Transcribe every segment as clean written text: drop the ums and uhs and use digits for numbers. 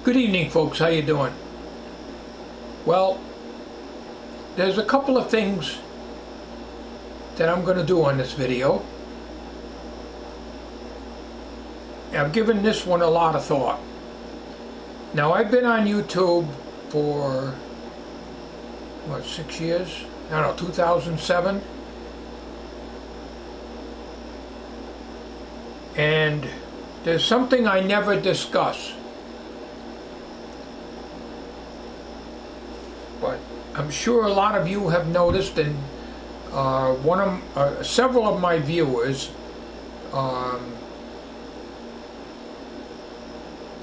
Good evening, folks. How you doing? Well, there's a couple of things that I'm going to do on this video. I've given this one a lot of thought. Now, I've been on YouTube for, 6 years? I don't know, 2007? And there's something I never discuss. But I'm sure a lot of you have noticed, and several of my viewers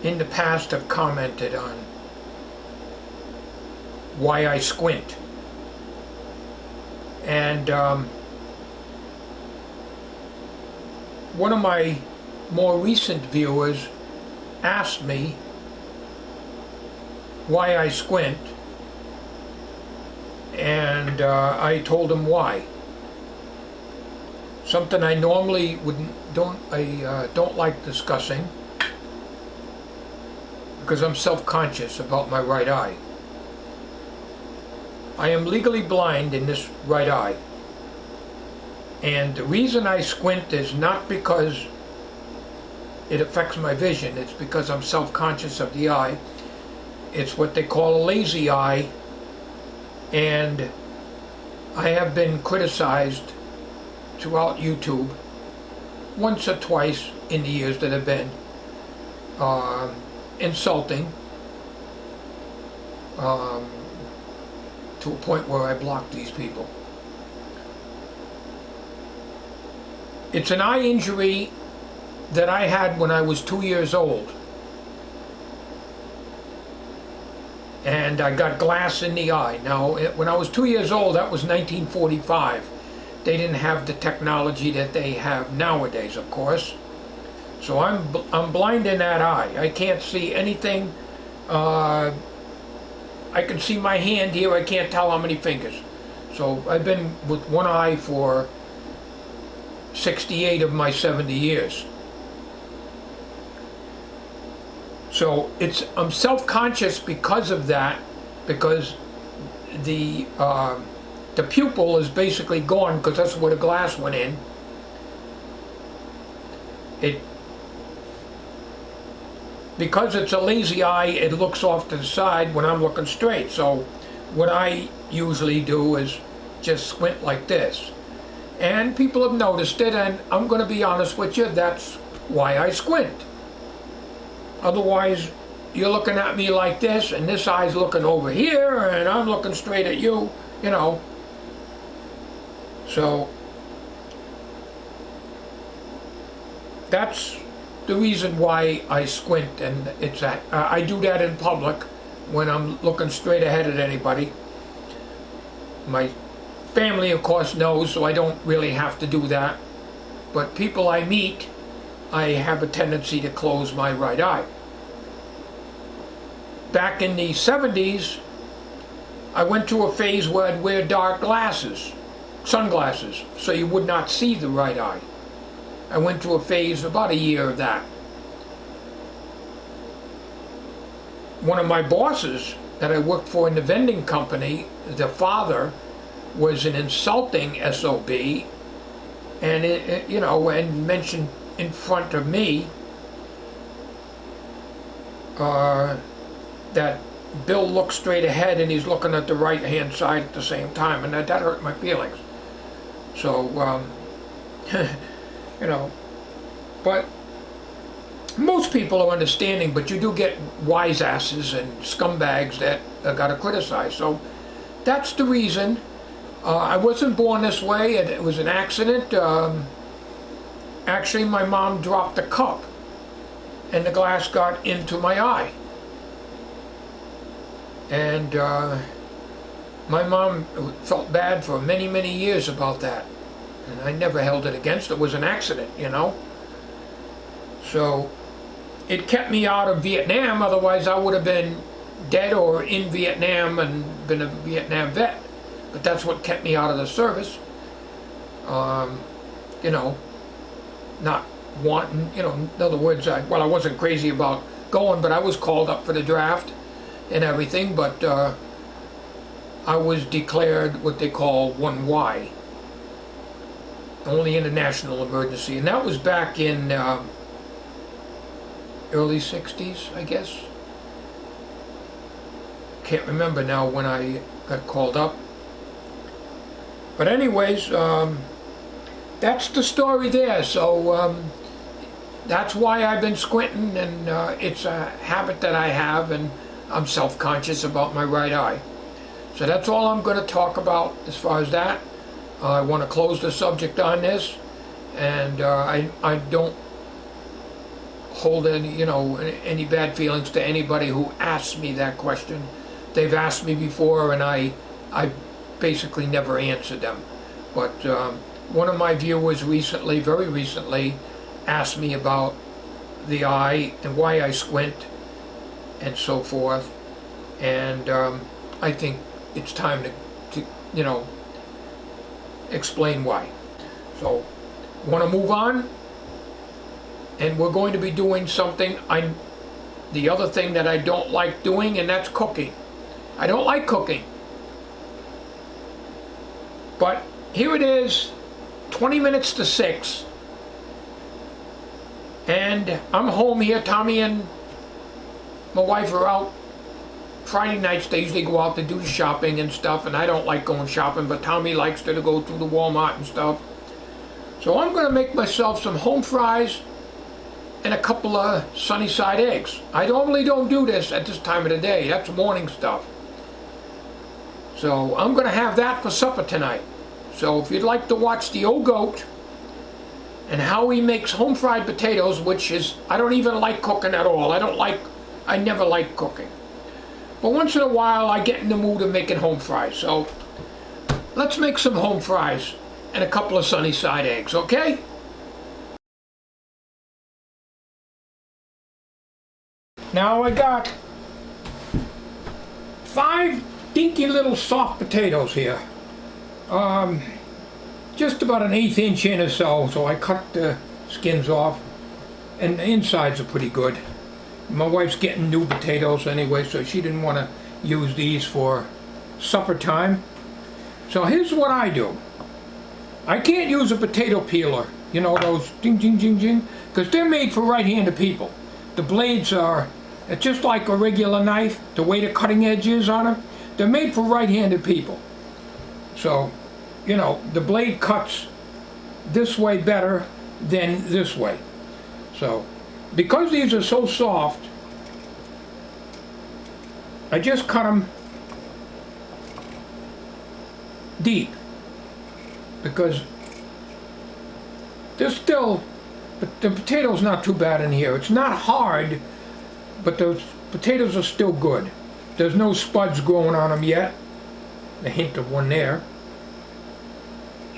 in the past have commented on why I squint. And one of my more recent viewers asked me why I squint, and I told him why. Something I normally don't like discussing, because I'm self-conscious about my right eye. I am legally blind in this right eye, and the reason I squint is not because it affects my vision. It's because I'm self-conscious of the eye. It's what they call a lazy eye, and I have been criticized throughout YouTube once or twice in the years that have been insulting to a point where I block these people. It's an eye injury that I had when I was 2 years old, and I got glass in the eye. Now, when I was 2 years old, that was 1945. They didn't have the technology that they have nowadays, of course. So I'm blind in that eye. I can't see anything. I can see my hand here. I can't tell how many fingers. So I've been with one eye for 68 of my 70 years. So I'm self-conscious because of that, because the pupil is basically gone, because that's where the glass went in. Because it's a lazy eye, it looks off to the side when I'm looking straight. So what I usually do is just squint like this. And people have noticed it, and I'm going to be honest with you, that's why I squint. Otherwise, you're looking at me like this, and this eye's looking over here, and I'm looking straight at you, you know. So that's the reason why I squint, and I do that in public when I'm looking straight ahead at anybody. My family, of course, knows, so I don't really have to do that. But people I meet, I have a tendency to close my right eye. Back in the 70s, I went through a phase where I'd wear dark glasses, sunglasses, so you would not see the right eye. I went through a phase, about a year of that. One of my bosses that I worked for in the vending company, the father was an insulting SOB, and and mentioned in front of me that Bill looks straight ahead and he's looking at the right hand side at the same time, and that hurt my feelings. So but most people are understanding, but you do get wise asses and scumbags that gotta criticize. So that's the reason. I wasn't born this way. It was an accident. Actually, my mom dropped a cup and the glass got into my eye. And my mom felt bad for many, many years about that. And I never held it against her. It was an accident, you know. So it kept me out of Vietnam. Otherwise, I would have been dead or in Vietnam and been a Vietnam vet. But that's what kept me out of the service. Not wanting, in other words, I wasn't crazy about going, but I was called up for the draft and everything, but I was declared what they call 1Y, only in a national emergency, and that was back in early 60s, I guess. Can't remember now when I got called up. But anyways, that's the story there. So that's why I've been squinting, and it's a habit that I have, and I'm self-conscious about my right eye. So that's all I'm going to talk about as far as that. I want to close the subject on this, and I don't hold any, any bad feelings to anybody who asks me that question. They've asked me before, and I basically never answered them. But one of my viewers recently, very recently, asked me about the eye and why I squint and so forth, and I think it's time to explain why. So want to move on, and we're going to be doing something the other thing that I don't like doing, and that's cooking. I don't like cooking, but here it is, 20 minutes to 6, and I'm home here. Tommy and my wife are out Friday nights. They usually go out to do shopping and stuff, and I don't like going shopping, but Tommy likes to go to the Walmart and stuff. So I'm going to make myself some home fries and a couple of sunny side eggs. I normally don't do this at this time of the day. That's morning stuff. So I'm going to have that for supper tonight. So if you'd like to watch the old goat and how he makes home fried potatoes, which is, I don't even like cooking at all. I never like cooking. But once in a while I get in the mood of making home fries. So let's make some home fries and a couple of sunny side eggs, okay? Now I got 5 dinky little soft potatoes here. Just about an 1/8 inch in or so, so I cut the skins off, and the insides are pretty good. My wife's getting new potatoes anyway, so she didn't want to use these for supper time. So here's what I do. I can't use a potato peeler, those ding ding ding ding, because they're made for right-handed people. The blades are just like a regular knife, the way the cutting edge is on them. They're made for right-handed people. So, the blade cuts this way better than this way. So, because these are so soft, I just cut them deep, because there's still, the potato's not too bad in here. It's not hard, but those potatoes are still good. There's no spuds growing on them yet. A hint of one there.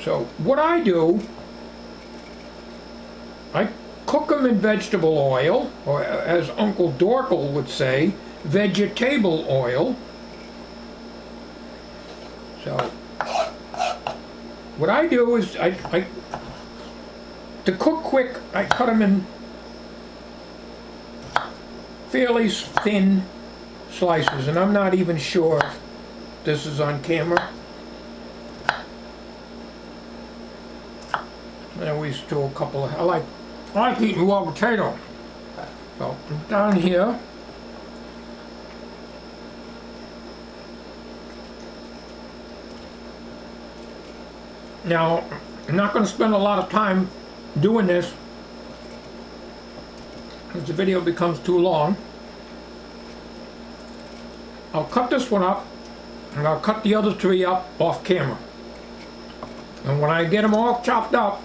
So what I do, I cook them in vegetable oil, or as Uncle Dorkel would say, vegetable oil. So what I do is, to cook quick, I cut them in fairly thin slices, and I'm not even sure if this is on camera. I always do a couple of, I like eating raw potato. So down here, now I'm not going to spend a lot of time doing this because the video becomes too long. I'll cut this one up, and I'll cut the other 3 up off camera. And when I get them all chopped up,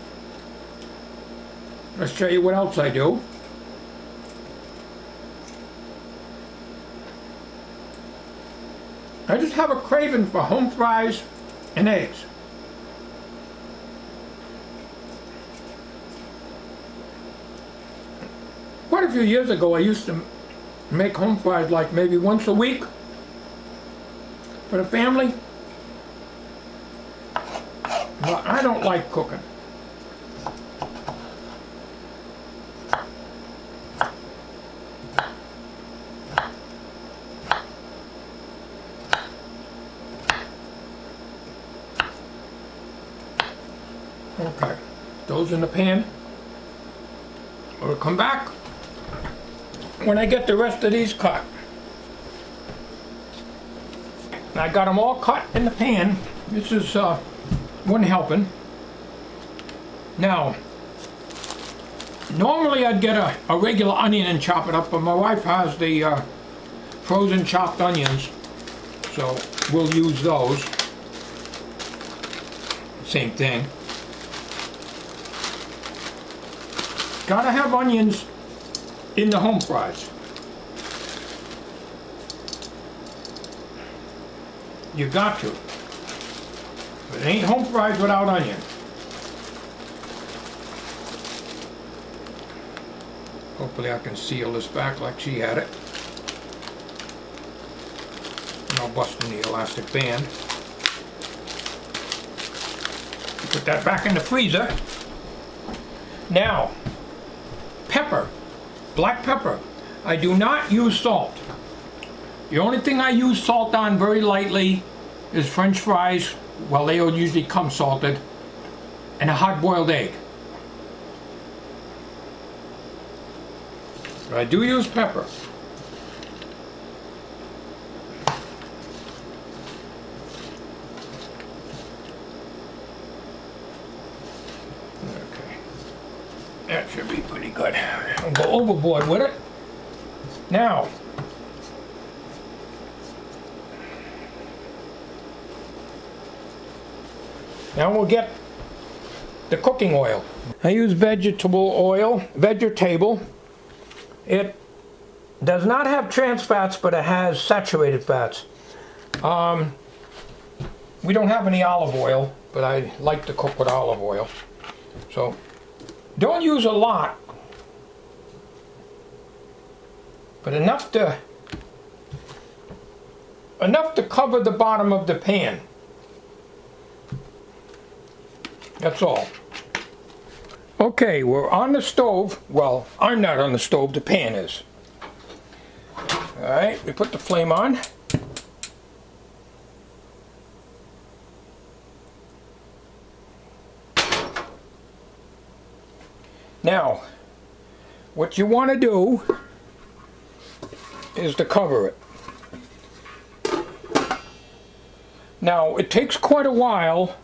I'll show you what else I do. I just have a craving for home fries and eggs. Quite a few years ago, I used to make home fries like maybe once a week for the family. But I don't like cooking. Okay, those in the pan. We'll come back when I get the rest of these cut. I got them all cut in the pan. This is one helping. Now, normally I'd get a regular onion and chop it up, but my wife has the frozen chopped onions, so we'll use those. Same thing. Gotta have onions in the home fries. You got to. It ain't home fries without onion. Hopefully I can seal this back like she had it. No busting the elastic band. Put that back in the freezer. Now, pepper, black pepper. I do not use salt. The only thing I use salt on very lightly is French fries. Well, they will usually come salted, and a hard-boiled egg. But I do use pepper. Okay, that should be pretty good. I'll go overboard with it. Now, we'll get the cooking oil. I use vegetable oil, vegetable. It does not have trans fats, but it has saturated fats. We don't have any olive oil, but I like to cook with olive oil. So don't use a lot, but enough to cover the bottom of the pan. That's all. Okay, we're on the stove. Well, I'm not on the stove, the pan is. Alright, we put the flame on. Now, what you want to do is to cover it. Now, it takes quite a while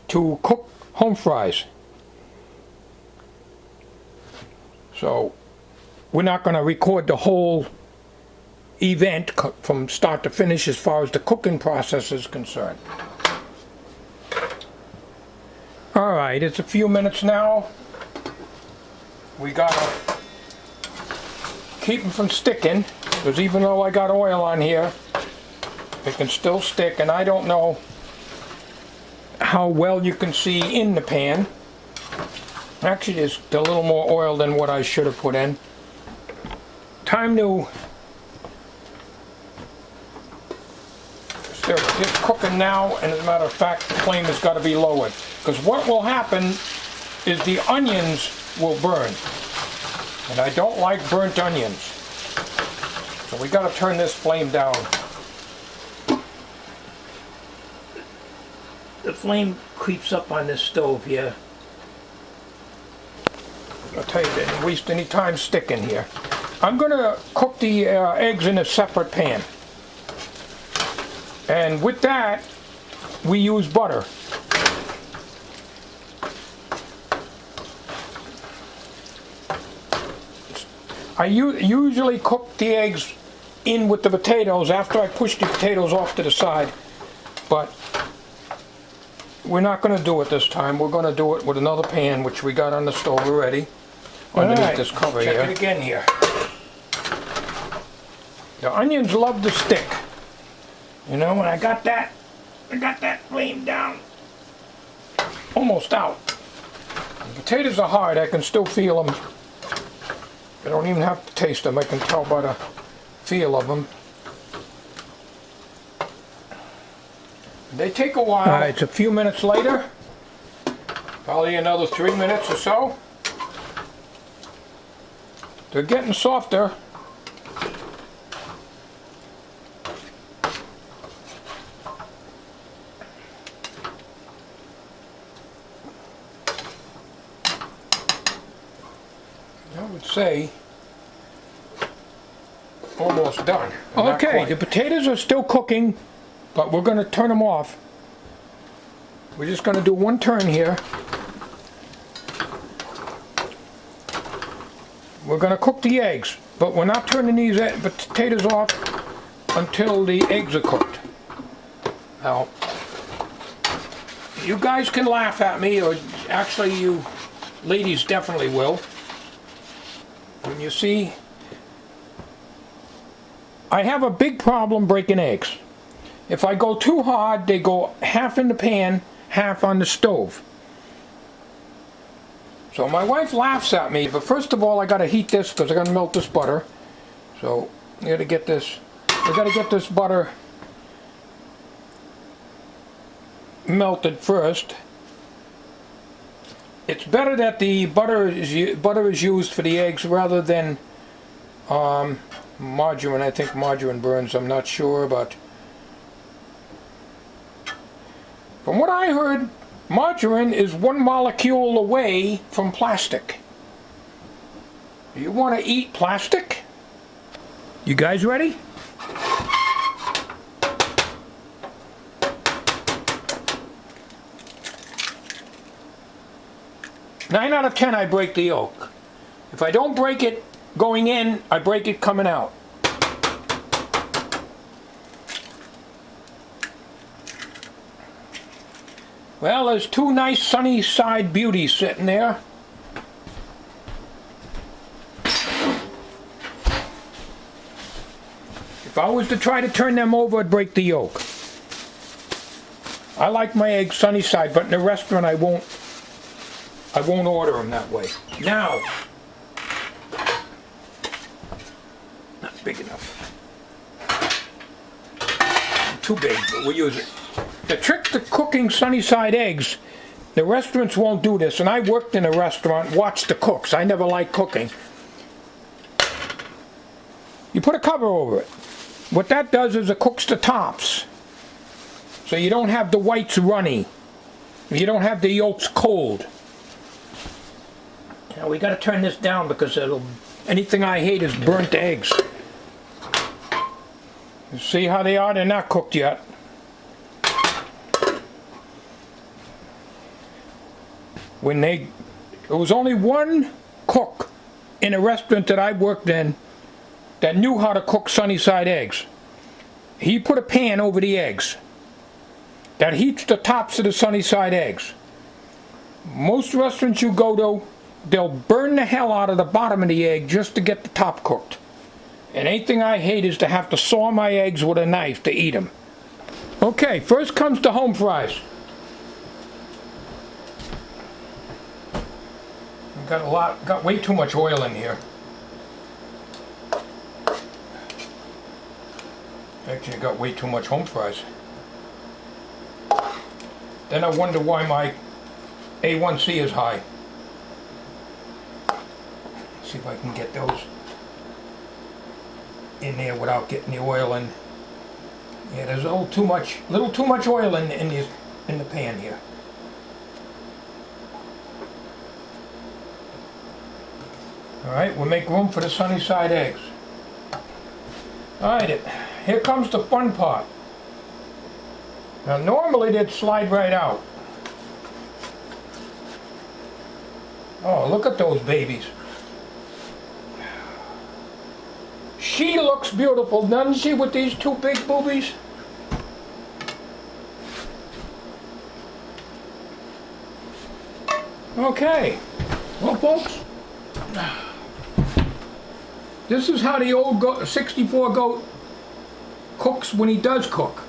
to cook home fries. So we're not going to record the whole event from start to finish as far as the cooking process is concerned. Alright, it's a few minutes now. We gotta keep them from sticking, because even though I got oil on here, it can still stick, and I don't know how well you can see in the pan. Actually, there's a little more oil than what I should have put in. Time to... It's cooking now, and as a matter of fact, the flame has got to be lowered. Because what will happen is the onions will burn. And I don't like burnt onions. So we got to turn this flame down. The flame creeps up on this stove here. I'll tell you, didn't waste any time sticking here. I'm going to cook the eggs in a separate pan. And with that, we use butter. I usually cook the eggs in with the potatoes after I push the potatoes off to the side. But we're not going to do it this time. We're going to do it with another pan, which we got on the stove already. Underneath this cover here. Check it again here. The onions love to stick. You know, when I got that flame down, almost out. The potatoes are hard. I can still feel them. I don't even have to taste them. I can tell by the feel of them. They take a while. Alright, it's a few minutes later. Probably another 3 minutes or so. They're getting softer. would say almost done. Okay, the potatoes are still cooking, but we're going to turn them off. We're just going to do one turn here. We're going to cook the eggs, but we're not turning these potatoes off until the eggs are cooked. Now, you guys can laugh at me, or actually you ladies definitely will. When you see, I have a big problem breaking eggs. If I go too hard, they go half in the pan, half on the stove. So my wife laughs at me, but first of all I gotta heat this because I gotta melt this butter. So I gotta get this butter melted first. It's better that the butter is used for the eggs rather than margarine. I think margarine burns, I'm not sure, but from what I heard, margarine is one molecule away from plastic. Do you want to eat plastic? You guys ready? Nine out of 10 I break the yolk. If I don't break it going in, I break it coming out. Well, there's two nice sunny side beauties sitting there. If I was to try to turn them over, I'd break the yolk. I like my eggs sunny side, but in a restaurant I won't order them that way. Now, not big enough. Too big, but we'll use it. The trick to cooking sunny side eggs, the restaurants won't do this, and I worked in a restaurant, watched the cooks. I never liked cooking. You put a cover over it. What that does is it cooks the tops. So you don't have the whites runny. You don't have the yolks cold. Now we got to turn this down because anything I hate is burnt eggs. You see how they are? They're not cooked yet. There was only one cook in a restaurant that I worked in that knew how to cook sunny side eggs. He put a pan over the eggs that heats the tops of the sunny side eggs. Most restaurants you go to, they'll burn the hell out of the bottom of the egg just to get the top cooked. And anything I hate is to have to saw my eggs with a knife to eat them. Okay, first comes the home fries. Got way too much oil in here. Actually, I got way too much home fries. Then I wonder why my A1C is high. Let's see if I can get those in there without getting the oil in. Yeah, there's a little too much oil in the pan here. Alright, we'll make room for the sunny side eggs. Alright, here comes the fun part. Now normally they'd slide right out. Oh, look at those babies. She looks beautiful, doesn't she, with these two big boobies? Okay, well folks, this is how the old 64GOAT cooks when he does cook.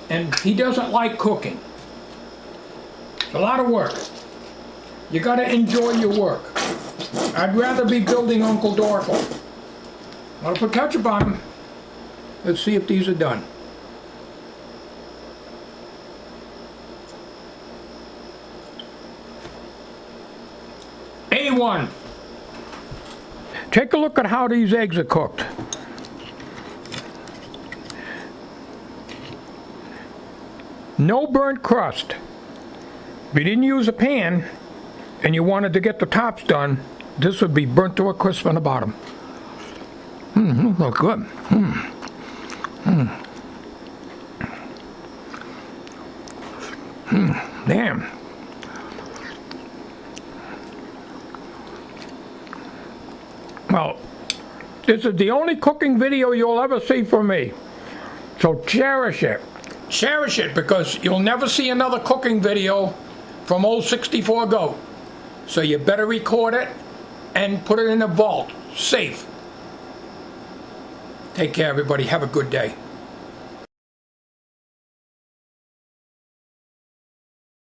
And he doesn't like cooking. It's a lot of work. You gotta enjoy your work. I'd rather be building Uncle Dorkel. I'll put ketchup on them. Let's see if these are done. A1. Take a look at how these eggs are cooked. No burnt crust. If you didn't use a pan and you wanted to get the tops done, this would be burnt to a crisp on the bottom. Look good. Damn. Well, this is the only cooking video you'll ever see from me. So cherish it. Cherish it, because you'll never see another cooking video from OLD64GOAT. So you better record it and put it in a vault, safe. Take care, everybody. Have a good day.